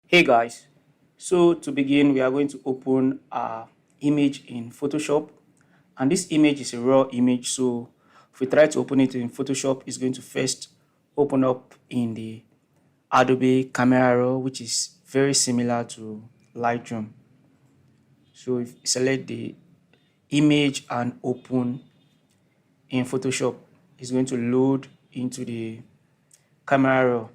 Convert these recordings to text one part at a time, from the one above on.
Hey guys, so to begin, we are going to open our image in Photoshop, and this image is a raw image. So if we try to open it in Photoshop, it's going to first open up in the Adobe Camera Raw, which is very similar to Lightroom. So if you select the image and open in Photoshop, it's going to load into the Camera Raw.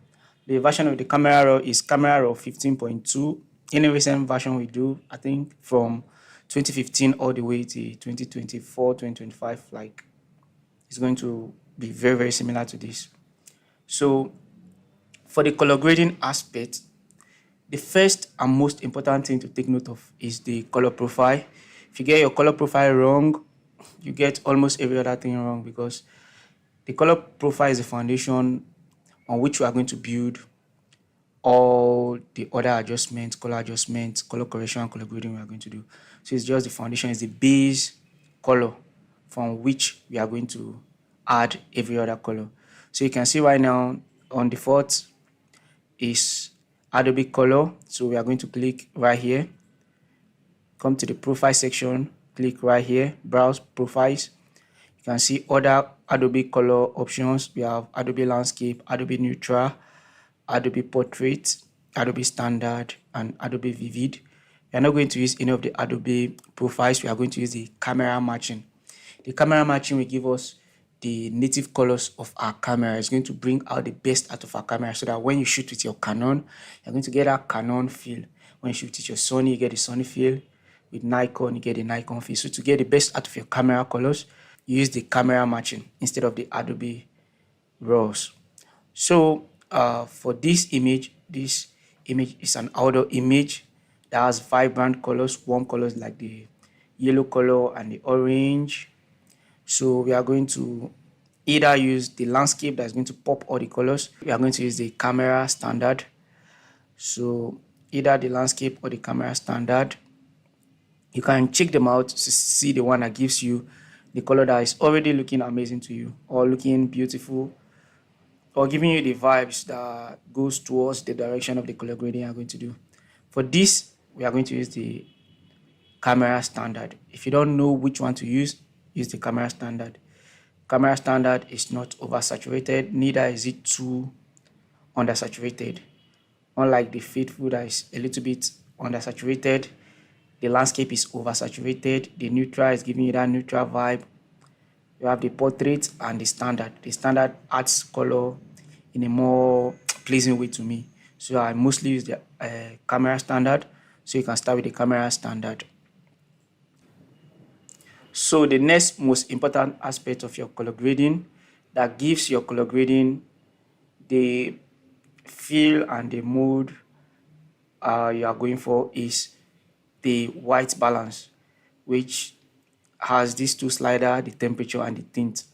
The version of the Camera Raw is Camera Raw 15.2. Any recent version we do, I think from 2015 all the way to 2024, 2025, like it's going to be very, very similar to this. So for the color grading aspect, the first and most important thing to take note of is the color profile. If you get your color profile wrong, you get almost every other thing wrong, because the color profile is the foundation on which we are going to build all the other adjustments, color correction, color grading we are going to do. So it's just the foundation, is the base color from which we are going to add every other color. So you can see right now on default is Adobe Color. So we are going to click right here, come to the profile section, click right here, browse profiles. You can see other Adobe Color options. We have Adobe Landscape, Adobe Neutral, Adobe Portrait, Adobe Standard, and Adobe Vivid. We are not going to use any of the Adobe profiles. We are going to use the camera matching. The camera matching will give us the native colors of our camera. It's going to bring out the best out of our camera, so that when you shoot with your Canon, you're going to get that Canon feel. When you shoot with your Sony, you get the Sony feel. With Nikon, you get the Nikon feel. So to get the best out of your camera colors, you use the camera matching instead of the Adobe RAWs. So for this image is an outdoor image that has vibrant colors, warm colors like the yellow color and the orange. So we are going to either use the landscape that's going to pop all the colors. We are going to use the camera standard. So either the landscape or the camera standard. You can check them out to see the one that gives you the color that is already looking amazing to you, or looking beautiful, or giving you the vibes that goes towards the direction of the color grading you're going to do. For this, we are going to use the camera standard. If you don't know which one to use the camera standard. Camera standard is not oversaturated, neither is it too undersaturated. Unlike the faithful that is a little bit undersaturated, the landscape is oversaturated, the neutral is giving you that neutral vibe. You have the portrait and the standard. The standard adds color in a more pleasing way to me. So I mostly use the camera standard. So you can start with the camera standard. So the next most important aspect of your color grading that gives your color grading the feel and the mood you are going for is the white balance, which has these two sliders, the temperature and the tint.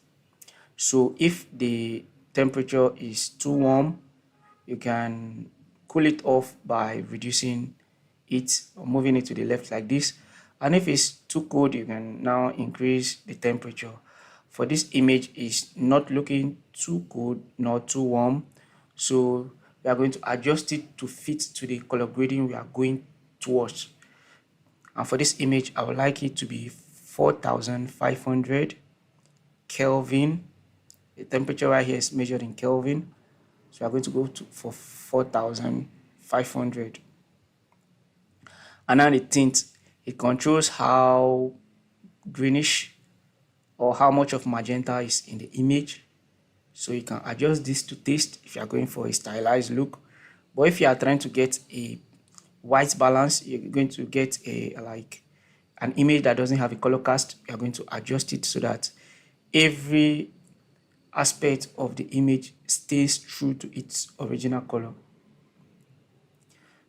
So if the temperature is too warm, you can cool it off by reducing it or moving it to the left like this. And if it's too cold, you can now increase the temperature. For this image is not looking too cold nor too warm, so we are going to adjust it to fit to the color grading we are going towards. And for this image, I would like it to be 4500 Kelvin. The temperature right here is measured in Kelvin. So I'm going to go for 4500. And now the tint, it controls how greenish or how much of magenta is in the image. So you can adjust this to taste if you are going for a stylized look. But if you are trying to get a white balance, you're going to get an image that doesn't have a color cast. You are going to adjust it so that every aspect of the image stays true to its original color.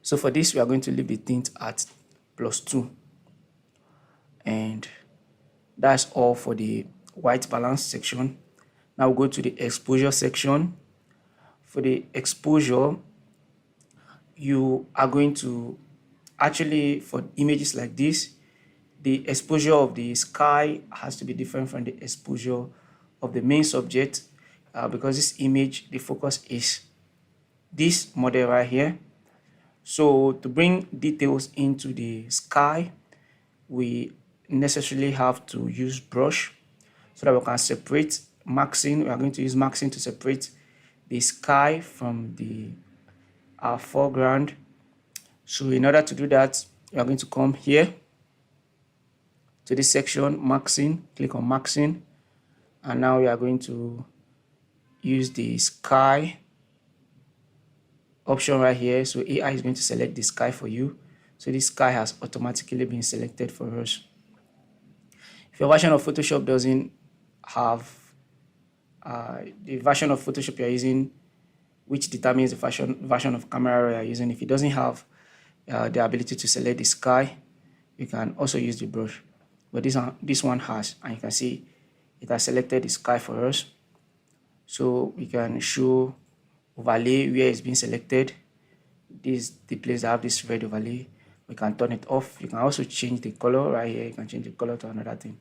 So for this, we are going to leave the tint at +2. And that's all for the white balance section. Now we'll go to the exposure section. For the exposure, you are going to actually, for images like this, the exposure of the sky has to be different from the exposure of the main subject, because this image, the focus is this model right here. So to bring details into the sky, we necessarily have to use brush so that we can separate maxing. We are going to use maxing to separate the sky from the foreground. So in order to do that, we are going to come here to this section, maxing, click on maxing, and now we are going to use the sky option right here. So AI is going to select the sky for you. So this sky has automatically been selected for us. If your version of Photoshop doesn't have the version of Photoshop you're using, which determines the version of camera you're using, if it doesn't have the ability to select the sky, you can also use the brush. But this one has, and you can see it has selected the sky for us. So we can show overlay where it's been selected. This is the place that have this red overlay. We can turn it off. You can also change the color right here. You can change the color to another thing,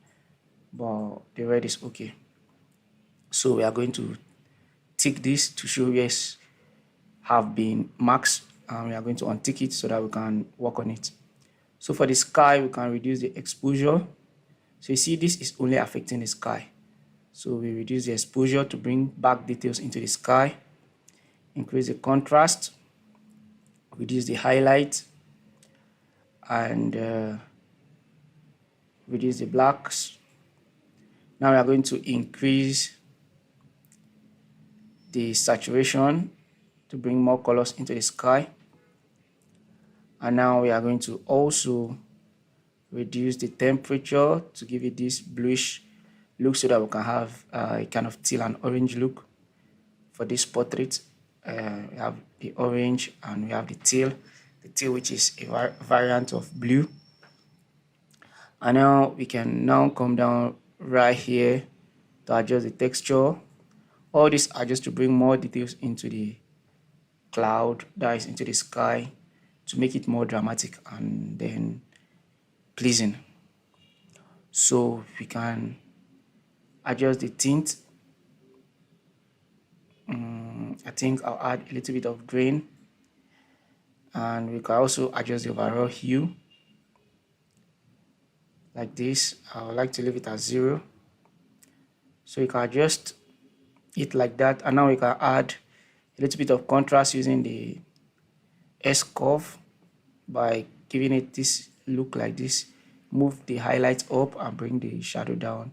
but the red is okay. So we are going to tick this to show yes have been marked, and we are going to untick it so that we can work on it. So for the sky, we can reduce the exposure. So you see this is only affecting the sky. So we reduce the exposure to bring back details into the sky, increase the contrast, reduce the highlight, and reduce the blacks. Now we are going to increase the saturation to bring more colors into the sky. And now we are going to also reduce the temperature to give it this bluish look so that we can have a kind of teal and orange look for this portrait. We have the orange and we have the teal which is a variant of blue. And now we can now come down right here to adjust the texture. All this are just to bring more details into the cloud, that is into the sky, to make it more dramatic and then pleasing. So we can adjust the tint. I think I'll add a little bit of grain, and we can also adjust the overall hue like this. I would like to leave it at 0, so you can adjust it like that. And now we can add a little bit of contrast using the S curve by giving it this look like this. Move the highlights up and bring the shadow down.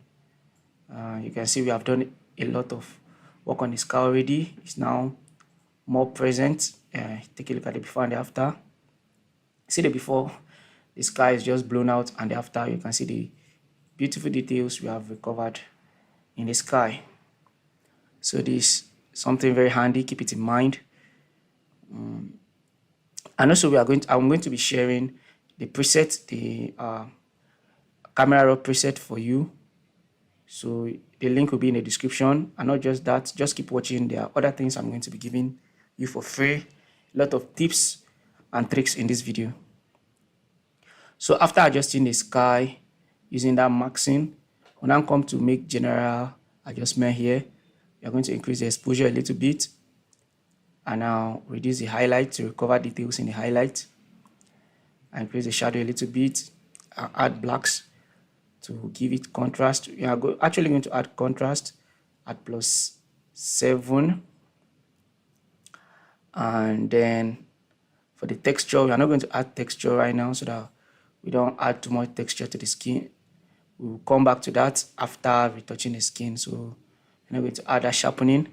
You can see we have done a lot of work on the sky already. It's now more present. Take a look at the before and the after. See the before, the sky is just blown out, and the after, you can see the beautiful details we have recovered in the sky. So this is something very handy. Keep it in mind. And also I'm going to be sharing the preset, the camera raw preset for you. So the link will be in the description. And not just that, just keep watching. There are other things I'm going to be giving you for free. A lot of tips and tricks in this video. So after adjusting the sky using that maxing, when I come to make general adjustment here, we are going to increase the exposure a little bit, and now reduce the highlight to recover details in the highlight, and increase the shadow a little bit, and add blacks to give it contrast. We are actually going to add contrast at +7, and then for the texture, we are not going to add texture right now so that we don't add too much texture to the skin. We'll come back to that after retouching the skin. So we're not going to add that sharpening.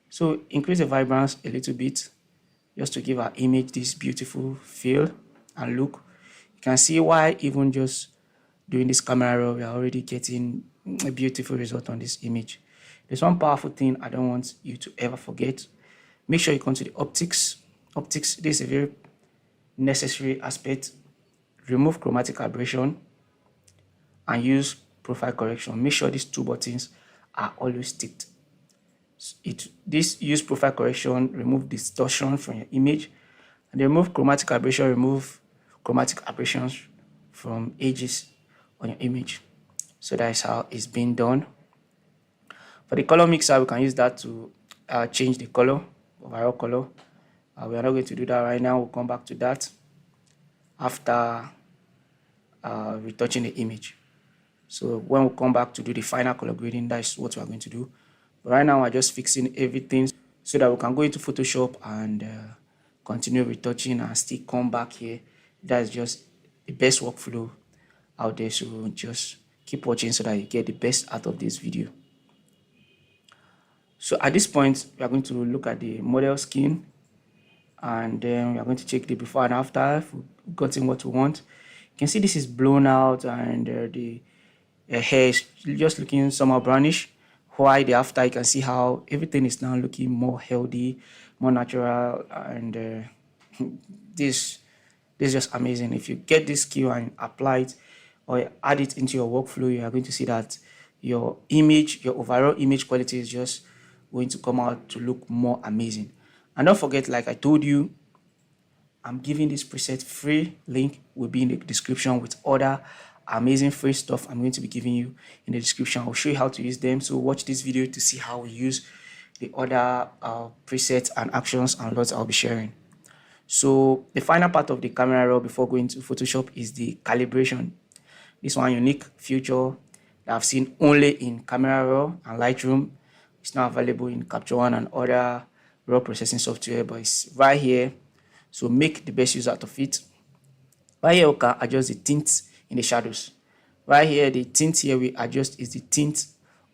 So increase the vibrance a little bit just to give our image this beautiful feel and look. You can see why even just doing this camera raw, we are already getting a beautiful result on this image. There's one powerful thing I don't want you to ever forget. Make sure you come to the optics. Optics, this is a very necessary aspect. Remove chromatic aberration and use profile correction. Make sure these two buttons are always ticked. This use profile correction, remove distortion from your image, and remove chromatic aberration, remove chromatic aberrations from edges on your image. So that is how it's being done. For the color mixer, we can use that to change the color, overall color. We are not going to do that right now. We'll come back to that after retouching the image. So when we come back to do the final color grading, that's what we are going to do. But right now, we're just fixing everything so that we can go into Photoshop and continue retouching and still come back here. That's just the best workflow out there. So just keep watching so that you get the best out of this video. So at this point, we are going to look at the model skin, and then we are going to check the before and after if we've gotten what we want. You can see this is blown out, and the hair is just looking somehow brownish. While the after, you can see how everything is now looking more healthy, more natural, and this is just amazing. If you get this skill and apply it or add it into your workflow, you are going to see that your image, your overall image quality is just going to come out to look more amazing. And don't forget, like I told you, I'm giving this preset free. Link will be in the description with other amazing free stuff I'm going to be giving you in the description. I'll show you how to use them. So watch this video to see how we use the other presets and actions and lots I'll be sharing. So the final part of the camera raw before going to Photoshop is the calibration. This one unique feature that I've seen only in Camera Raw and Lightroom. It's not available in Capture One and other raw processing software, but it's right here. So make the best use out of it. Right here, we can adjust the tint in the shadows. Right here, the tint here we adjust is the tint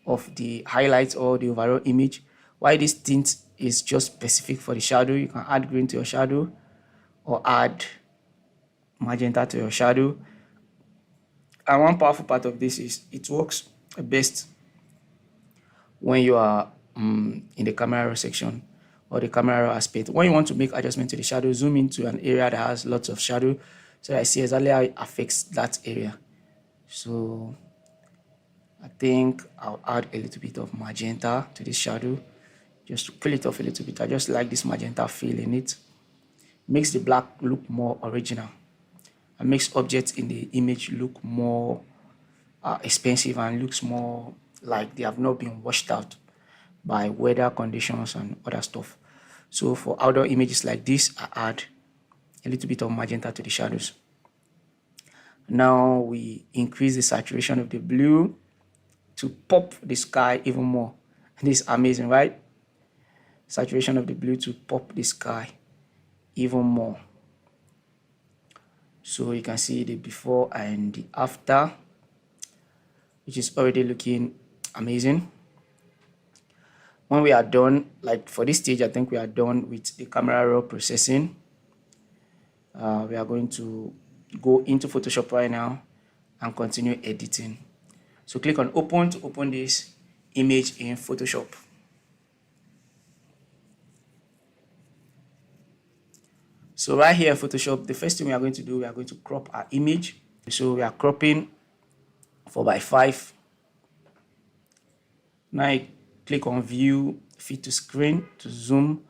of the highlights or the overall image. Why this tint is just specific for the shadow. You can add green to your shadow or add magenta to your shadow. And one powerful part of this is it works best when you are in the camera raw section or the camera raw aspect. When you want to make adjustment to the shadow, zoom into an area that has lots of shadow so that I see exactly how it affects that area. So I think I'll add a little bit of magenta to this shadow just to pull it off a little bit. I just like this magenta feel in it. Makes the black look more original and makes objects in the image look more expensive and looks more like they have not been washed out by weather conditions and other stuff. So for outdoor images like this, I add a little bit of magenta to the shadows. Now we increase the saturation of the blue to pop the sky even more. This is amazing, right? Saturation of the blue to pop the sky even more. So you can see the before and the after, which is already looking amazing. When we are done, like for this stage, I think we are done with the camera raw processing. We are going to go into Photoshop right now and continue editing. So click on open to open this image in Photoshop. So right here in Photoshop, the first thing we are going to do, we are going to crop our image. So we are cropping 4:5. Now I click on view, fit to screen, to zoom,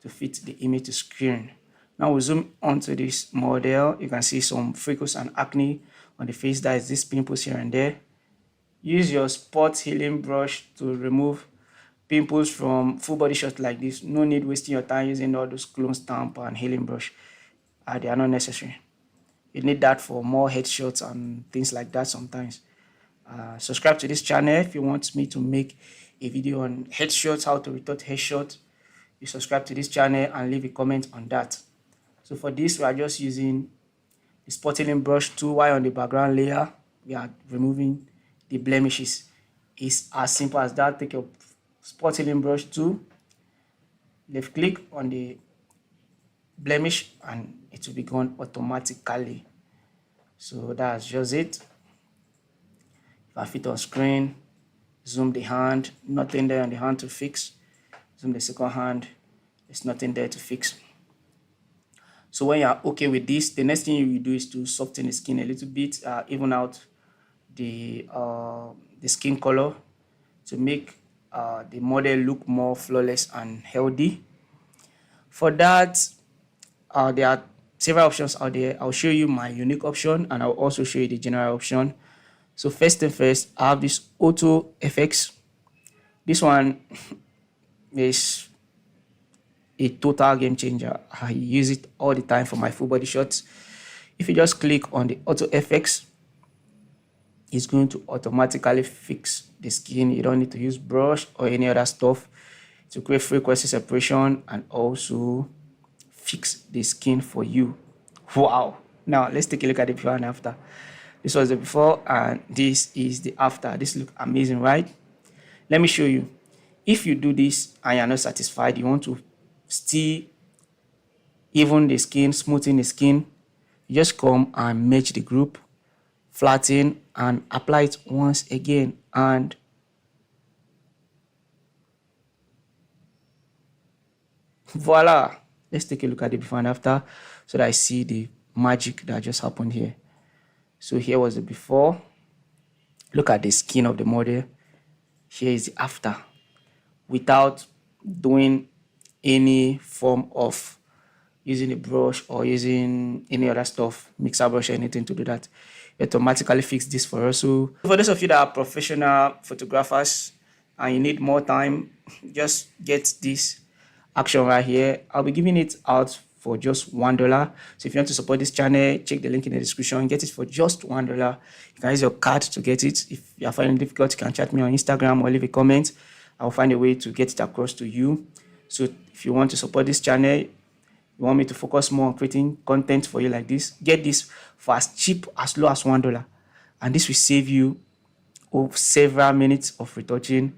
to fit the image to screen. Now we zoom onto this model. You can see some freckles and acne on the face. That is this pimples here and there. Use your spot healing brush to remove pimples from full body shots like this. No need wasting your time using all those clone stamp and healing brush. They are not necessary. You need that for more headshots and things like that sometimes. Subscribe to this channel if you want me to make a video on headshots, how to retouch headshot. You subscribe to this channel and leave a comment on that. So for this, we are just using the spot healing brush tool. While on the background layer, we are removing the blemishes. It's as simple as that. Take your spot healing brush tool, left click on the blemish, and it will be gone automatically. So that's just it. If I fit on screen, zoom the hand, nothing there on the hand to fix. Zoom the second hand, there's nothing there to fix. So when you're okay with this, the next thing you will do is to soften the skin a little bit, even out the skin color to make the model look more flawless and healthy. For that, there are several options out there. I'll show you my unique option and I'll also show you the general option. So first thing first, I have this auto FX. This one is a total game changer. I use it all the time for my full body shots. If you just click on the auto effects, it's going to automatically fix the skin. You don't need to use brush or any other stuff to create frequency separation and also fix the skin for you. Wow. Now let's take a look at the before and after. This was the before and this is the after. This looks amazing, right? Let me show you. If you do this and you're not satisfied, you want to still even the skin, smoothing the skin, you just come and match the group, flatten and apply it once again, and voila. Let's take a look at the before and after so that I see the magic that just happened here. So here was the before. Look at the skin of the model. Here is the after, without doing any form of using a brush or using any other stuff, mixer brush or anything to do that. It automatically fix this for us. So for those of you that are professional photographers and you need more time, just get this action right here. I'll be giving it out for just $1. So if you want to support this channel, check the link in the description. Get it for just $1. You can use your card to get it. If you are finding it difficult, you can chat me on Instagram or leave a comment. I'll find a way to get it across to you. So if you want to support this channel, you want me to focus more on creating content for you like this, get this for as cheap, as low as $1. And this will save you several minutes of retouching.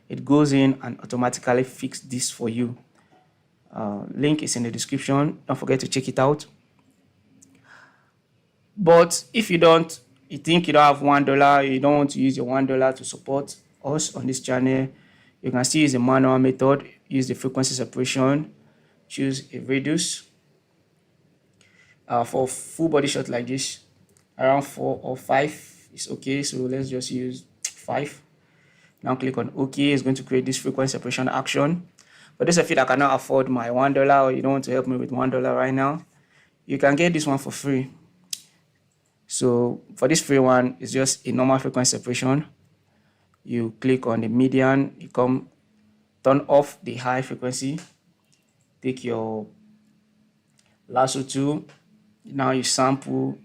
It goes in and automatically fix this for you. Link is in the description. Don't forget to check it out. But if you think you don't have $1, you don't want to use your $1 to support us on this channel, you can still use the manual method. Use the frequency separation, choose a radius. For full body shot like this, around 4 or 5 is okay. So let's just use 5. Now click on OK. It's going to create this frequency separation action. For those of you that cannot afford my $1 or you don't want to help me with $1 right now, you can get this one for free. So for this free one, it's just a normal frequency separation. You click on the median, you turn off the high frequency, take your lasso tool. Now you sample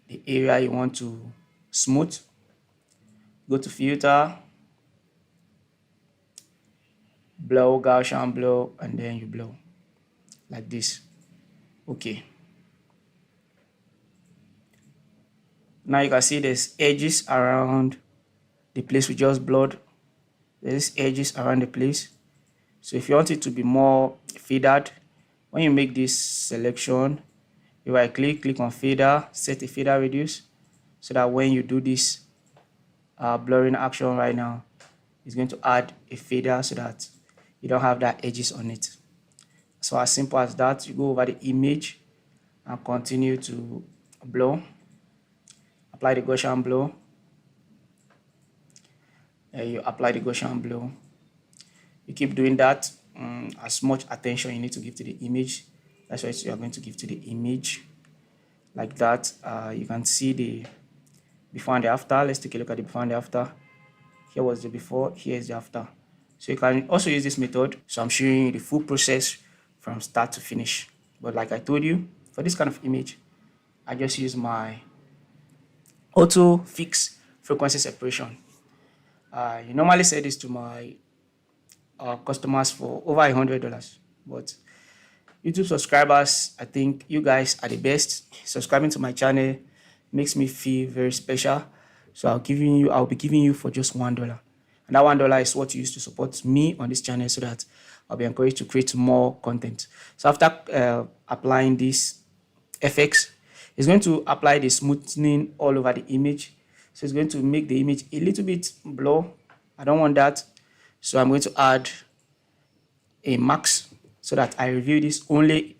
the area you want to smooth. Go to filter, blow, Gaussian blow, and then you blow like this. Okay. Now you can see there's edges around the place we just blurred. There's edges around the place. So if you want it to be more faded, when you make this selection, you right click on fader, set a fader radius, so that when you do this blurring action right now, it's going to add a fader so that you don't have that edges on it. So as simple as that. You go over the image and continue to blow. Apply the Gaussian blow. You apply the Gaussian blow. You keep doing that. As much attention you need to give to the image. That's what you are going to give to the image. Like that. You can see the before and the after. Let's take a look at the before and the after. Here was the before, here is the after. So you can also use this method. So I'm showing you the full process from start to finish. But like I told you, for this kind of image, I just use my auto fix frequency separation. You normally say this to my customers for over $100, but YouTube subscribers, I think you guys are the best. Subscribing to my channel makes me feel very special. So I'll be giving you for just $1. And that $1 is what you use to support me on this channel so that I'll be encouraged to create more content. So after applying this FX, it's going to apply the smoothing all over the image. So it's going to make the image a little bit blur. I don't want that. So I'm going to add a max so that I review this only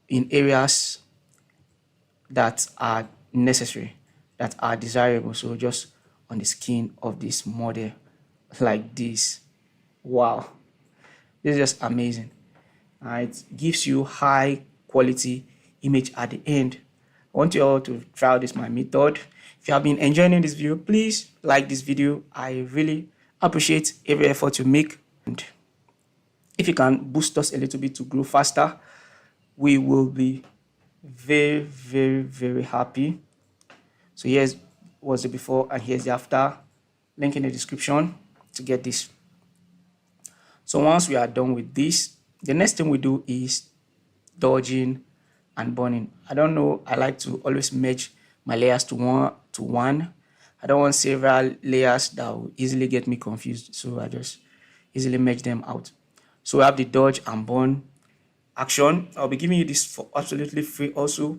in areas that are necessary, that are desirable. So just on the skin of this model like this. Wow, this is just amazing. It gives you high quality image at the end. I want you all to try this my method. If you have been enjoying this video, please like this video. I really appreciate every effort you make. And If you can boost us a little bit to grow faster, we will be very, very, very happy. So here's was the before and here's the after. Link in the description to get this. So once we are done with this, the next thing we do is dodging and burning. I don't know, I like to always merge my layers to one. I don't want several layers that will easily get me confused, so I just easily merge them out. So we have the dodge and burn action. I'll be giving you this for absolutely free also,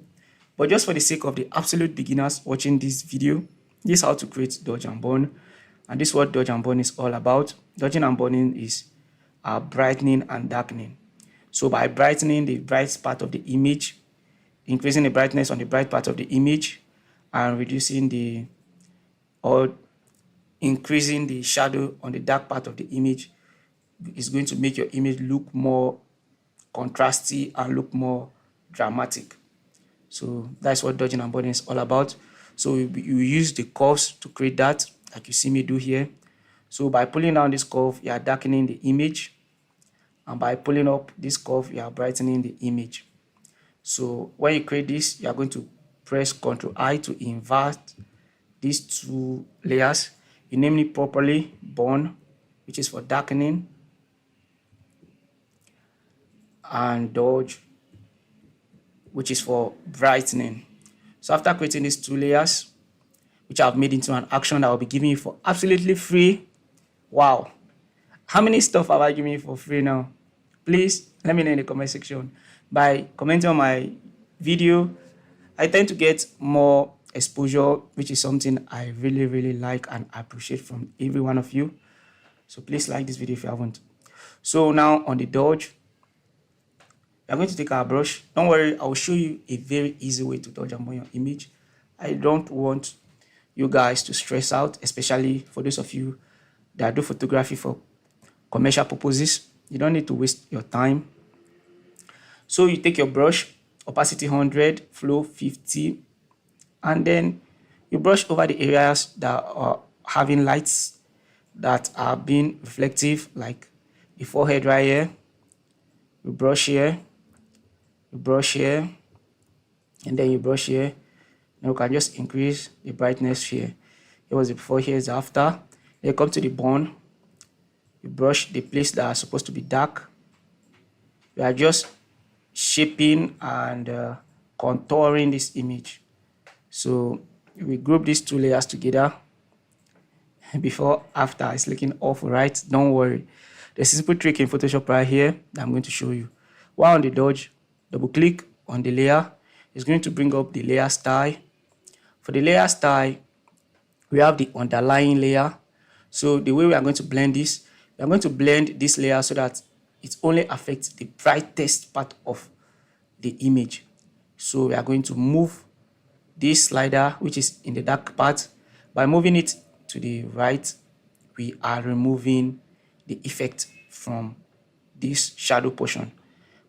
but just for the sake of the absolute beginners watching this video, this is how to create dodge and burn, and this is what dodge and burn is all about. Dodging and burning is brightening and darkening. So by brightening the bright part of the image, increasing the brightness on the bright part of the image, and reducing the or increasing the shadow on the dark part of the image, is going to make your image look more contrasty and look more dramatic. So that's what dodging and burning is all about. So you use the curves to create that, like you see me do here. So by pulling down this curve, you are darkening the image, and by pulling up this curve, you are brightening the image. So when you create this, you are going to press Ctrl I to invert these two layers. You name it properly: burn, which is for darkening, and dodge, which is for brightening. So after creating these two layers, which I've made into an action that I'll be giving you for absolutely free. Wow, how many stuff have I given you for free now? Please let me know in the comment section. By commenting on my video, I tend to get more exposure, which is something I really, really like and appreciate from every one of you. So please like this video if you haven't. So now on the dodge, we're going to take our brush. Don't worry, I'll show you a very easy way to dodge and burn your image. I don't want you guys to stress out, especially for those of you that do photography for commercial purposes. You don't need to waste your time. So you take your brush, opacity 100, flow 50, and then you brush over the areas that are having lights that are being reflective, like the forehead right here. You brush here, you brush here, and then you brush here. Now you can just increase the brightness here. Here was the before, here is the after. Then you come to the burn. You brush the place that are supposed to be dark. We are just shaping and contouring this image. So we group these two layers together. Before, after, it's looking awful, right? Don't worry. There's a simple trick in Photoshop right here that I'm going to show you. While on the dodge, double click on the layer. It's going to bring up the layer style. For the layer style, we have the underlying layer. So the way we are going to blend this, we are going to blend this layer so that it only affects the brightest part of the image. So we are going to move this slider, which is in the dark part. By moving it to the right, we are removing the effect from this shadow portion,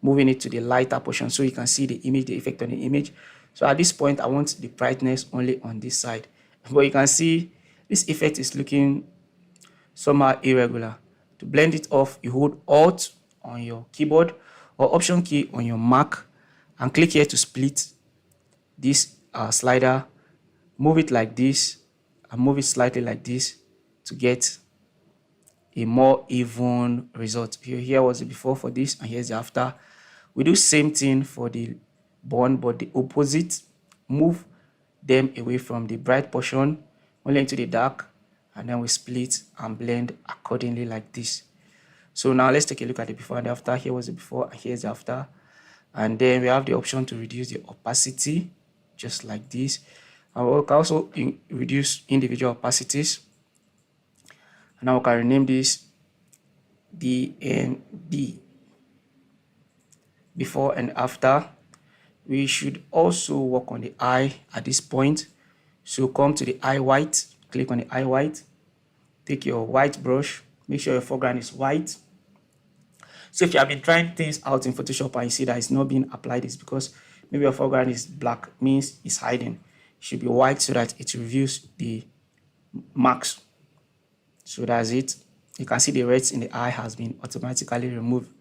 moving it to the lighter portion so you can see the image, the effect on the image. So at this point, I want the brightness only on this side, but you can see this effect is looking somehow irregular. To blend it off, you hold Alt on your keyboard or Option key on your Mac and click here to split this slider. Move it like this and move it slightly like this to get a more even result. Here was the before for this, and here's the after. We do same thing for the burn, but the opposite. Move them away from the bright portion only into the dark, and then we split and blend accordingly like this. So now let's take a look at the before and the after. Here was the before and here's the after. And then we have the option to reduce the opacity just like this. And we can also reduce individual opacities. And now we can rename this BNB, before and after. We should also work on the eye at this point. So come to the eye white, click on the eye white, take your white brush, make sure your foreground is white. So if you have been trying things out in Photoshop and you see that it's not being applied, it's because maybe your foreground is black, means it's hiding. It should be white so that it reveals the marks. So that's it. You can see the reds in the eye has been automatically removed.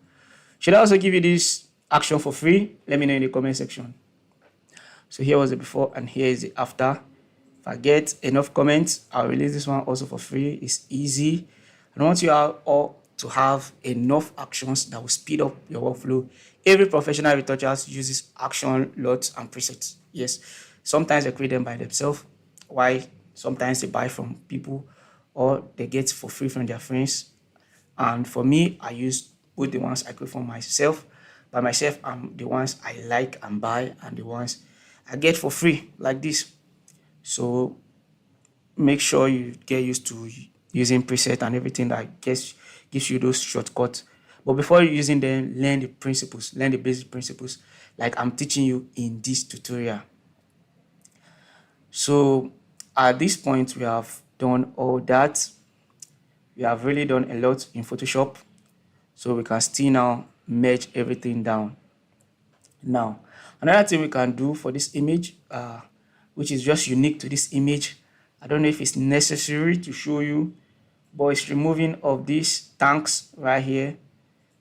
Should I also give you this action for free? Let me know in the comment section. So here was the before and here is the after. If I get enough comments, I'll release this one also for free. It's easy. I want you all to have enough actions that will speed up your workflow. Every professional retoucher uses action lots and presets. Yes, sometimes they create them by themselves, while sometimes they buy from people or they get for free from their friends. And for me, I use both the ones I create for myself. By myself, the ones I like and buy, and the ones I get for free, like this. So make sure you get used to using preset and everything that gives you those shortcuts. But before using them, learn the principles, learn the basic principles like I'm teaching you in this tutorial. So at this point, we have done all that. We have really done a lot in Photoshop. So we can still now merge everything down. Now, another thing we can do for this image, which is just unique to this image, I don't know if it's necessary to show you, but it's removing of these tanks right here,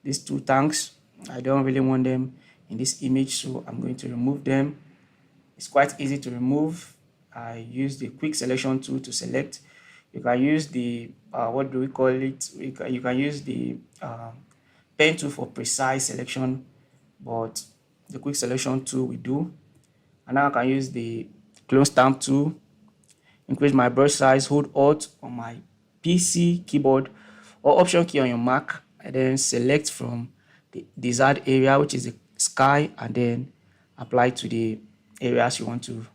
these two tanks. I don't really want them in this image, so I'm going to remove them. It's quite easy to remove. I use the quick selection tool to select. You can use the what do we call it? You can use the pen tool for precise selection, but the quick selection tool we do. And now I can use the clone stamp tool, increase my brush size, hold Alt on my PC keyboard or Option key on your Mac, and then select from the desired area, which is the sky, and then apply to the areas you want to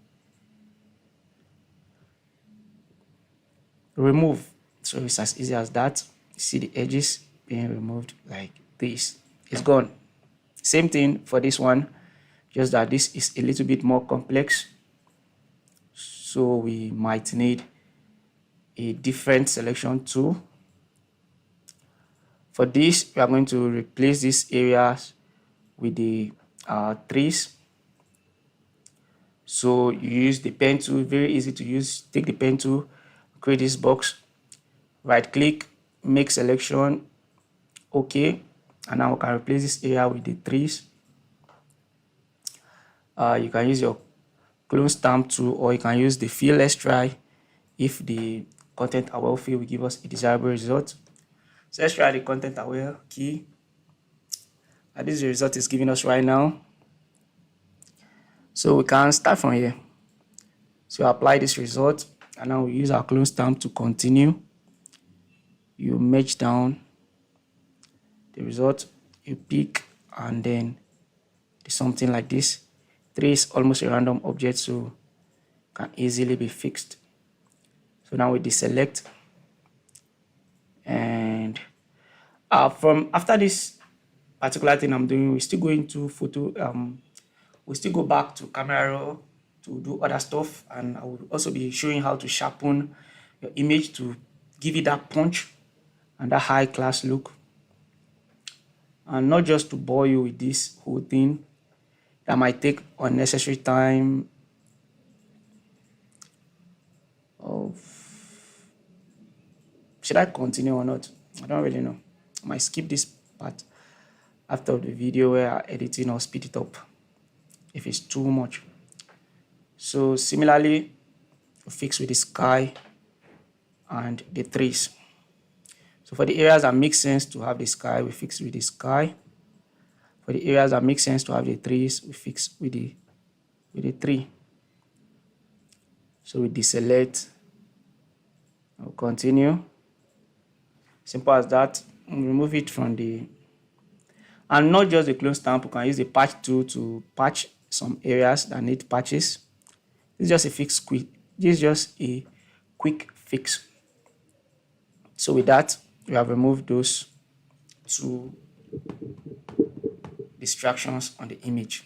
remove. So it's as easy as that. You see the edges being removed like this. It's gone. Same thing for this one, just that this is a little bit more complex, so we might need a different selection tool. For this, we are going to replace these areas with the trees. So you use the pen tool, very easy to use. Take the pen tool, create this box, right click, make selection, okay, and now we can replace this area with the trees. You can use your clone stamp tool, or you can use the fill. Let's try if the content aware fill will give us a desirable result. So let's try the content aware key, and this is the result it's giving us right now. So we can start from here. So apply this result, and now we use our clone stamp to continue. You merge down the result, you pick, and then do something like this. 3 is almost a random object, so can easily be fixed. So now we deselect, and from after this particular thing I'm doing, we still go into photo. We still go back to camera raw to do other stuff, and I will also be showing how to sharpen your image to give it that punch and that high class look, and not just to bore you with this whole thing that might take unnecessary time of. Should I continue or not? I don't really know. I might skip this part after the video where I editing or speed it up if it's too much. So similarly, fix with the sky and the trees. So for the areas that make sense to have the sky, we fix with the sky. For the areas that make sense to have the trees, we fix with the tree. So we deselect, we'll continue. Simple as that. We'll remove it from the, and not just the clone stamp, we can use the patch tool to patch some areas that need patches. This is just a fix quick. This is just a quick fix. So with that, we have removed those two distractions on the image.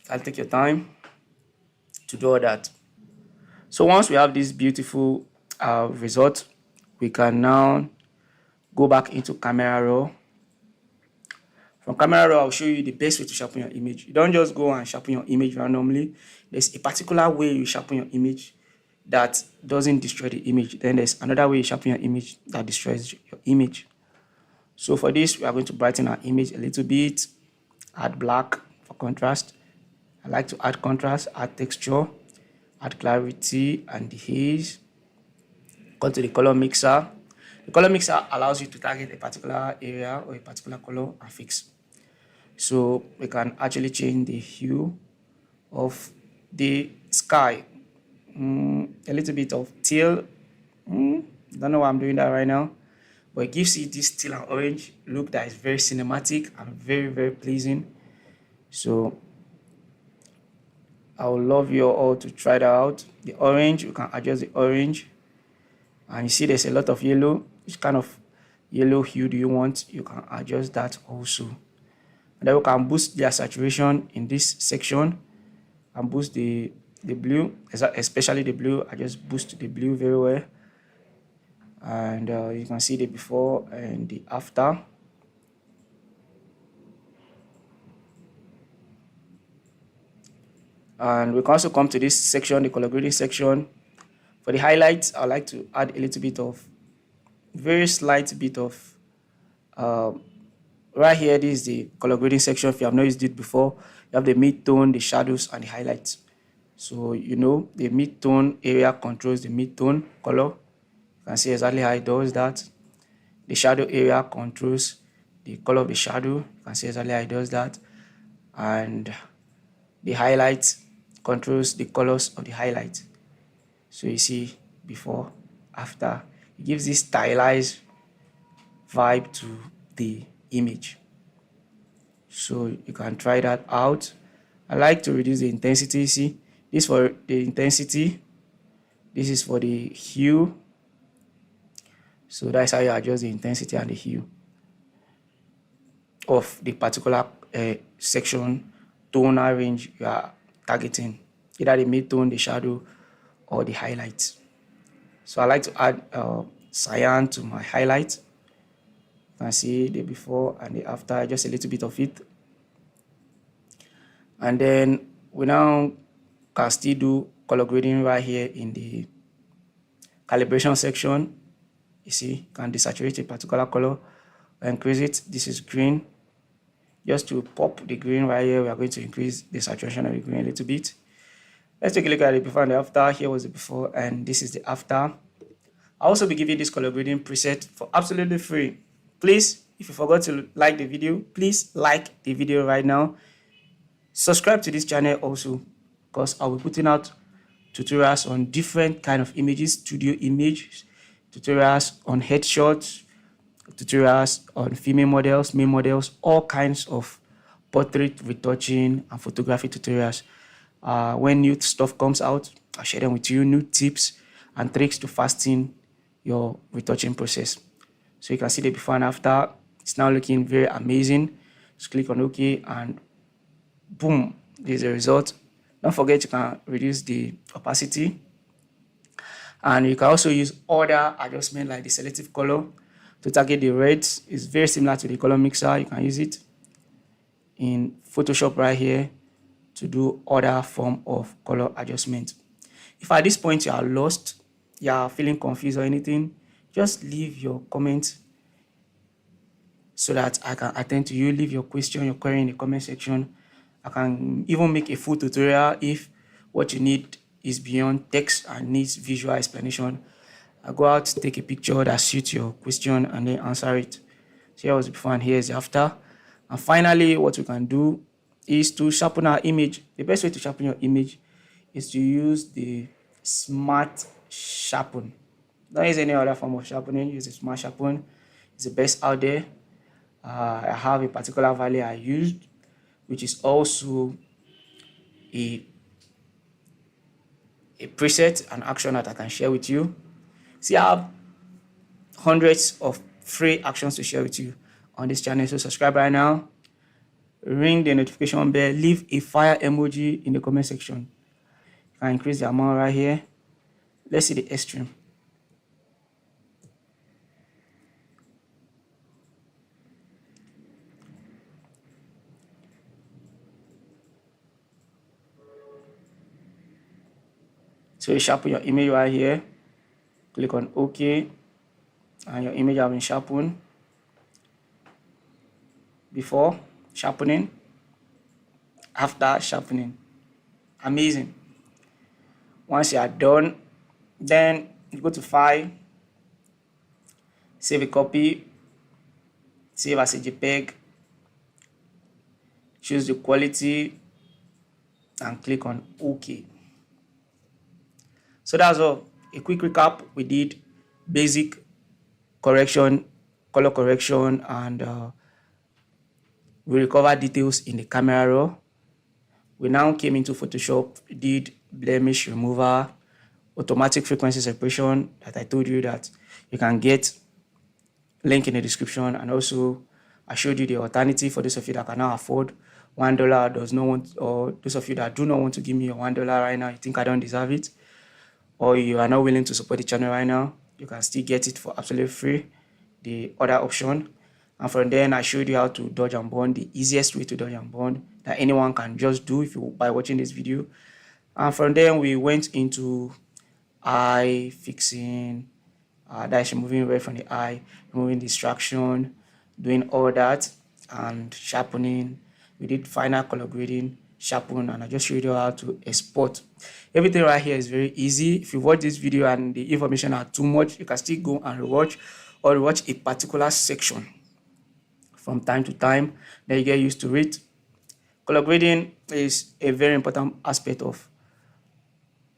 I'll take your time to do all that. So once we have this beautiful result, we can now go back into camera raw. From camera raw, I'll show you the best way to sharpen your image. You don't just go and sharpen your image randomly. There's a particular way you sharpen your image that doesn't destroy the image. Then there's another way you sharpen your image that destroys your image. So for this, we are going to brighten our image a little bit, add black for contrast. I like to add contrast, add texture, add clarity and the haze. Go to the color mixer. The color mixer allows you to target a particular area or a particular color and fix. So we can actually change the hue of the sky. A little bit of teal. Don't know why I'm doing that right now, but it gives you this teal and orange look that is very cinematic and very, very pleasing. So I would love you all to try that out. The orange, you can adjust the orange. And you see there's a lot of yellow. Which kind of yellow hue do you want? You can adjust that also. And then we can boost their saturation in this section and boost the blue, especially the blue. I just boost the blue very well. And you can see the before and the after. And we can also come to this section, the color grading section. For the highlights, I like to add a little bit of, very slight bit of, right here, this is the color grading section. If you have not used it before, you have the mid-tone, the shadows, and the highlights. So, you know, the mid-tone area controls the mid-tone color. You can see exactly how it does that. The shadow area controls the color of the shadow. You can see exactly how it does that. And the highlight controls the colors of the highlight. So you see before, after, it gives this stylized vibe to the image. So you can try that out. I like to reduce the intensity. See, this for the intensity, this is for the hue. So that's how you adjust the intensity and the hue of the particular section tonal range you are targeting, either the mid-tone, the shadow, or the highlights. So I like to add cyan to my highlight. You can see the before and the after, just a little bit of it. And then we now can still do color grading right here in the calibration section. You see, you can desaturate a particular color and increase it. This is green. Just to pop the green right here, we are going to increase the saturation of the green a little bit. Let's take a look at the before and the after. Here was the before and this is the after. I'll also be giving this color grading preset for absolutely free. Please, if you forgot to like the video, please like the video right now. Subscribe to this channel also, because I'll be putting out tutorials on different kind of images, studio images, tutorials on headshots, tutorials on female models, male models, all kinds of portrait retouching and photography tutorials. When new stuff comes out, I'll share them with you, new tips and tricks to fasten your retouching process. So you can see the before and after. It's now looking very amazing. Just click on OK and boom, there's a result. Don't forget you can reduce the opacity. And you can also use other adjustment like the selective color to target the reds. It's very similar to the color mixer. You can use it in Photoshop right here to do other form of color adjustment. If at this point you are lost, you are feeling confused or anything, just leave your comment so that I can attend to you. Leave your question, your query in the comment section. I can even make a full tutorial if what you need is beyond text and needs visual explanation. I go out, take a picture that suits your question and then answer it. So here was the before and here is the after. And finally, what we can do is to sharpen our image. The best way to sharpen your image is to use the Smart Sharpen. Don't use any other form of sharpening. Use the Smart Sharpen. It's the best out there. I have a particular value I used, which is also a preset, an action that I can share with you. See, I have hundreds of free actions to share with you on this channel. So subscribe right now, ring the notification bell, leave a fire emoji in the comment section. You can increase the amount right here. Let's see the extreme. So you sharpen your image right here. Click on OK, and your image has been sharpened. before sharpening, after sharpening. Amazing. Once you are done, then you go to File, save a copy, save as a JPEG, choose the quality, and click on OK. So that's all. A quick recap: we did basic correction, color correction, and we recovered details in the camera raw. We now came into Photoshop, did blemish remover, automatic frequency separation that I told you that you can get, link in the description, and also I showed you the alternative for those of you that cannot afford $1, does not want, or those of you that do not want to give me your $1 right now, you think I don't deserve it, or you are not willing to support the channel right now, you can still get it for absolutely free, the other option. And from then I showed you how to dodge and burn, the easiest way to dodge and burn that anyone can just do if you by watching this video. And from then we went into eye fixing, that is removing red from the eye, removing distraction, doing all that, and sharpening. We did final color grading, sharpen, and I just showed you how to export. Everything right here is very easy. If you watch this video and the information are too much, you can still go and rewatch, or rewatch a particular section from time to time. Then you get used to it. Color grading is a very important aspect of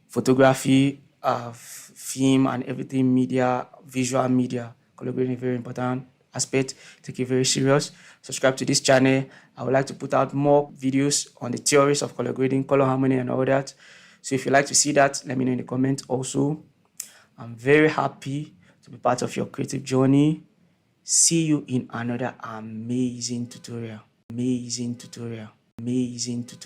photography, film, and everything media, visual media. Color grading is a very important aspect. Take it very serious. Subscribe to this channel. I would like to put out more videos on the theories of color grading, color harmony, and all that. So if you'd like to see that, let me know in the comments also. I'm very happy to be part of your creative journey. See you in another amazing tutorial. Amazing tutorial. Amazing tutorial.